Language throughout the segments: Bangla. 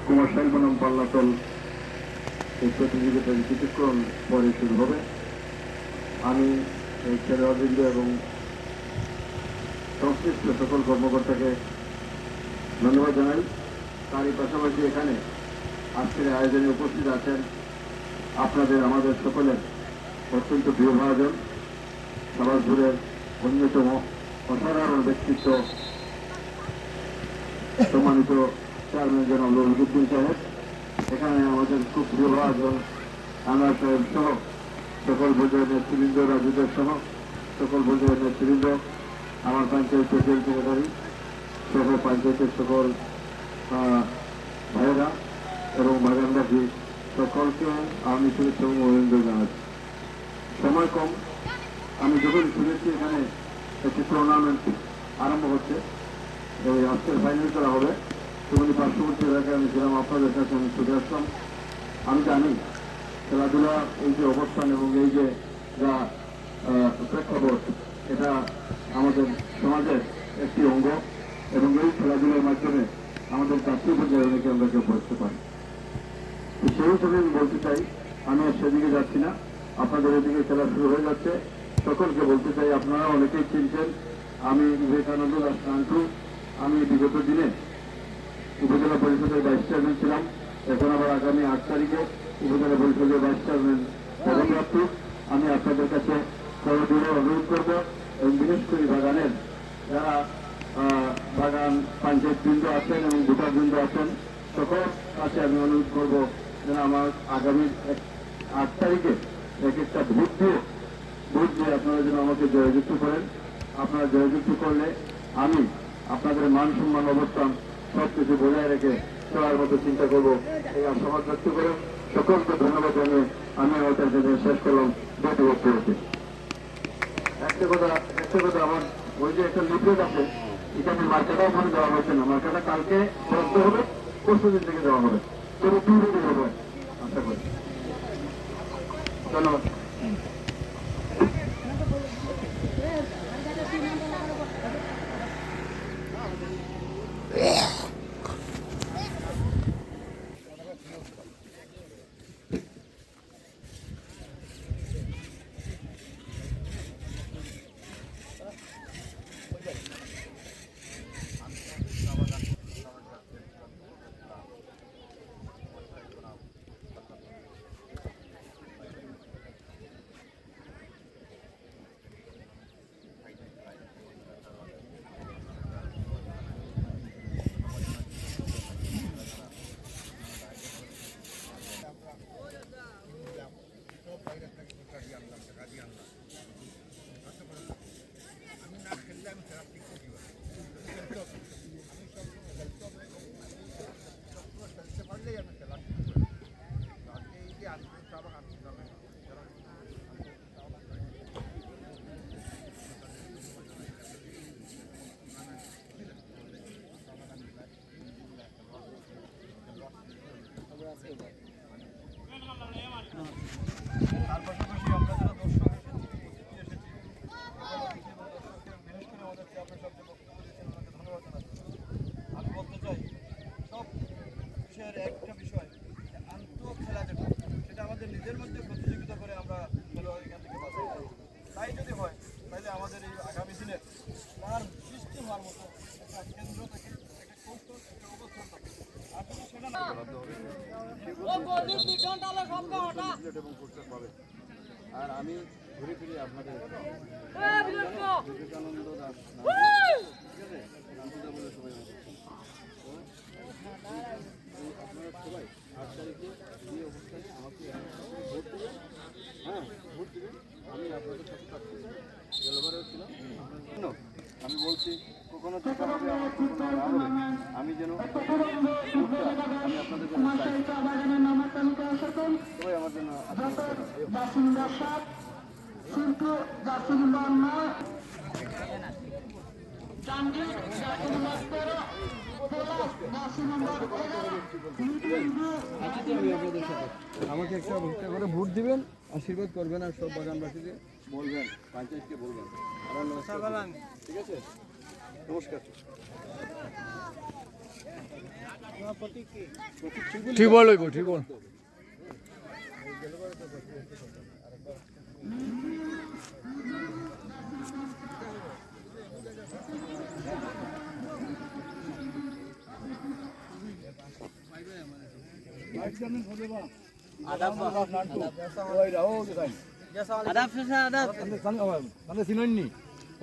কুমারশাইল বনাম পাল্লাতল এই প্রতিযোগিতাটি কিছুক্ষণ পরে শুরু হবে। আমি এই খেলোয়াড়বৃন্দ এবং সংশ্লিষ্ট সকল কর্মকর্তাকে ধন্যবাদ জানাই। তারই পাশাপাশি এখানে আজকের আয়োজনে উপস্থিত আছেন আপনাদের আমাদের সকলের অত্যন্ত প্রিয় ভাজন, সাবাসপুরের অন্যতম অসাধারণ ব্যক্তিত্ব সম্মানিত চেয়ারম্যান জনাব রফিকুদ্দিন সাহেব, এখানে আমাদের খুব প্রিয় ভাজন আনোয়ার সাহেব সহ সকল পর্যায়ের নেতৃবৃন্দ, রাজুদের সহ সকল পর্যায়ের নেতৃবৃন্দ, আমার পঞ্চায়েত সেক্রেটারি সহ পঞ্চায়েতের সকল ভাইয়েরা এবং বাগানবাসী সকলকে আমি শুভেচ্ছা এবং অভিনন্দন জানাচ্ছি। সময় কম, আমি যখন শুনেছি এখানে একটি টুর্নামেন্ট আরম্ভ হচ্ছে, এই আজকের ফাইনাল করা হবে, তখনই পার্শ্ববর্তী এলাকায় আমি ছিলাম, আপনাদের কাছে আমি ছুটে আসলাম। আমি জানি খেলাধুলা এই যে অবস্থান এবং এই যে যা প্রেক্ষাপট, এটা আমাদের সমাজের একটি অঙ্গ এবং এই খেলাধুলার মাধ্যমে আমাদের জাতীয় পর্যায়ে অনেকে আমরা কেউ পড়তে পারি। সেই হিসেবে আমি বলতে চাই, আমি আর সেদিকে যাচ্ছি না, আপনাদের এদিকে খেলা শুরু হয়ে যাচ্ছে। সকলকে বলতে চাই, আপনারা অনেকেই চিনছেন, আমি বিবেকানন্দ দাস নান্টু। আমি বিগত দিনে উপজেলা পরিষদের ভাইস চেয়ারম্যান ছিলাম, এখন আবার আগামী 8 তারিখে উপজেলা পরিষদের ভাইস চেয়ারম্যান পদপ্রাপ্ত। আমি আপনাদের কাছে করজোড়ে অনুরোধ করব এবং বিশেষ করে বাগানের যারা বাগান পঞ্চায়েত বৃন্দ আছেন এবং ভোটার বৃন্দ আছেন, সকল কাছে আমি অনুরোধ করব যেন আমার আগামী 8 তারিখে এক একটা ভোট দিয়ে আপনারা যেন আমাকে জয়যুক্ত করেন। আপনারা জয়যুক্ত করলে আমি আপনাদের মান সম্মান অবস্থান সব কিছু বজায় রেখে চলার মতো চিন্তা করবো, এই আশাবাদ ব্যক্ত করে সকলকে ধন্যবাদ জানিয়ে আমি আমার কাছে শেষ করলাম। ধন্যবাদ করেছি। একটা কথা আমার ওই যে একটা লিফলেট আছে, এখানে মার্কাটাও মনে দেওয়া হয়েছে না, মার্কাটা কালকে বরাদ্দ হবে, পরশু দিন থেকে দেওয়া হবে, তবে 2 দিন হবে আশা করি। ধন্যবাদ। তার পাশাপাশি আমরা যারা দর্শক এসেছি, বিশেষ করে আমাদের চেয়ারম্যান সাহেব যে বক্তব্য দিয়েছেন ওনাকে ধন্যবাদ জানাচ্ছি। আমি বলতে চাই, সব বিষয়ের একটা বিষয় খেলা যেটা, সেটা আমাদের নিজের মধ্যে প্রতিযোগিতা করে আমরা খেলোয়াড় এখান থেকে বাঁচাই। তাই যদি হয় তাহলে আমাদের এই আগামী দিনে তার সৃষ্টি হওয়ার মতো একটা কেন্দ্র থাকে, একটা কৌশল, একটা অবস্থান থাকে। আর যদি সেটা না পাবে। আর আমি ঘুরে ফিরে আপনাদের বিবেকানন্দ দাস, ঠিক আছে, নামটা বলে সবাই আপনারা সবাই 8 তারিখে এই অবস্থানে আমাকে ভোট দেবেন। হ্যাঁ, ভোট দেবেন। আমি আপনাদের সাথে থাকছি, গেলবারেও ছিলাম। আমি বলছি কখনো দেখা হবে, আমার কখনো না হবে, আমি যেন আমি আপনাদের জন্য সবাই আমার জন্য আমাকে একটা করে ভোট দিবেন, আশীর্বাদ করবেন, আর সব বাগানবাসীকে বলবেন, পঞ্চায়েতকে বলবেন। ঠিক আছে, নমস্কার। ঠিক বল লইব ঠিক বল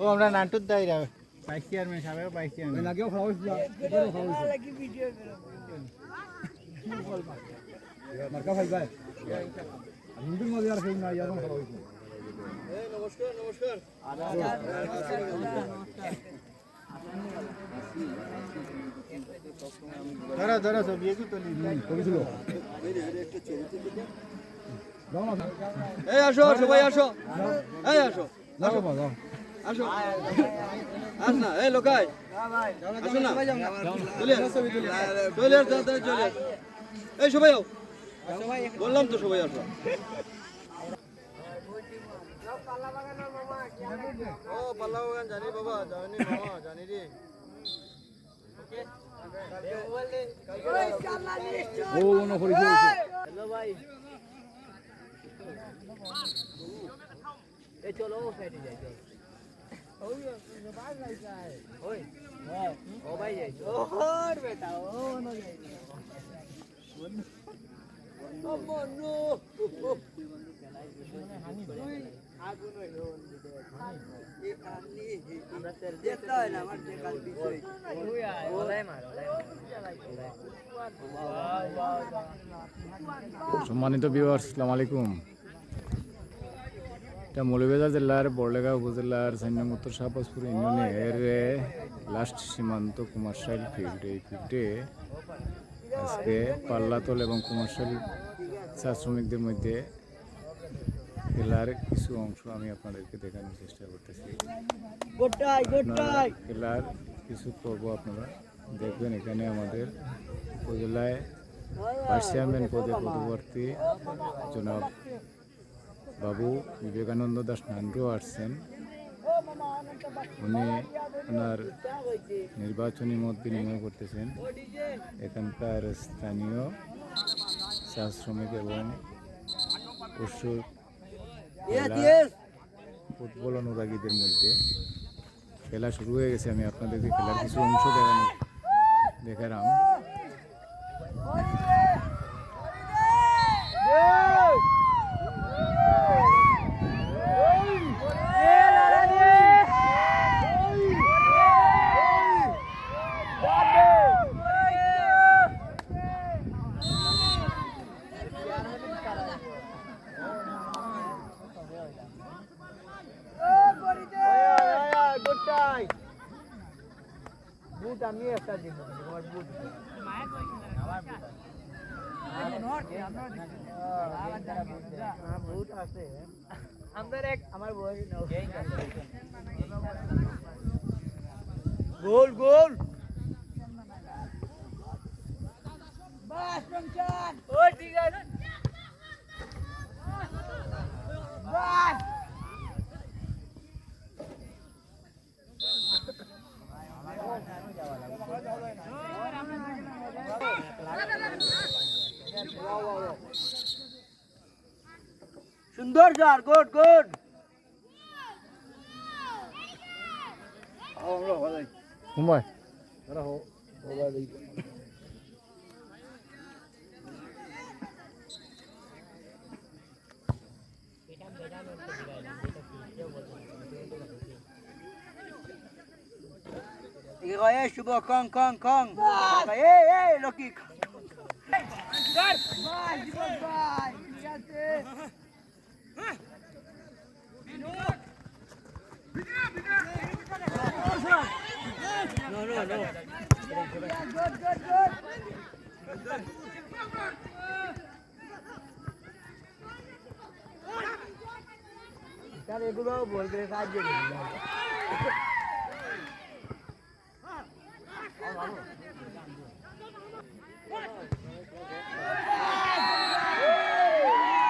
আমরা নাটুর দাইরা ভাইস চেয়ারম্যান সাহেব ভাইস চেয়ারম্যান লাগেও খাওয়া হইছে মার্কা ভাই ভাই হিন্দুর মধ্যে আর কেউ নাই এখন খাওয়া হইছে নমস্কার নমস্কার ধরা ধরা সব ইয়ে কি তো করেছিল এই আসো সবাই আসো এই আসো যাও বাবা যাও আসো আস না এই লোকাই আসো না চলে চলে চলে এই সবাই আও বললাম তো সবাই আসো ও পাল্লা বাগান জানি বাবা জানি মামা জানি রে ও মনে করেছে হ্যালো ভাই এই চলো ও সাইডে যাই চলো ওই বাস যাই যায় ওই হ্যাঁ ও ভাই যাই ও হর বেটা ও না যাই ও বন্ধু আগুন হইলো এই কালি আমরা তেল দেখতে হয় না আমার যে কাল বিষয় ওই ওলাই মার সম্মানিত ভিউয়ার্স আসসালামু আলাইকুম এটা মৌলভীবাজার জেলার বড়লেখা উপজেলার 4 নং উত্তর শাহবাজপুর ইউনিয়নের লাস্ট সীমান্ত কুমারশাইল ফিল্ড এই ফিল্ডে আজকে পাল্লাতল এবং কুমারশাইল চা শ্রমিকদের মধ্যে খেলার কিছু অংশ আমি আপনাদেরকে দেখানোর চেষ্টা করতেছি খেলার কিছু পর্ব আপনারা দেখবেন এখানে আমাদের উপজেলায় ভাইস চেয়ারম্যান পদে পদপ্রার্থী জনাব বাবু বিবেকানন্দ দাস নান্ডু আসছেন উনি ওনার নির্বাচনী মত বিনিময় করতেছেন এখানকার স্থানীয় চা শ্রমিক এবং পশু ফুটবল অনুরাগীদের মধ্যে খেলা শুরু হয়ে গেছে আমি আপনাদেরকে খেলার কিছু অংশ দেখালাম বুট আমি একটা দিব তোমার বুট আমার বুট আছে আমাদের এক আমার বই গোল গোল বাস রমজান ও ঠিক আছে বাস সুন্দর জার গুড গুড মুম্বাই Igual শুভ কং কং কং এই লকি বাই জীবন ভাই ঠিক আছে No, no, no. Good, good, good. Cara, এগুলো বলতে সাহায্য করুন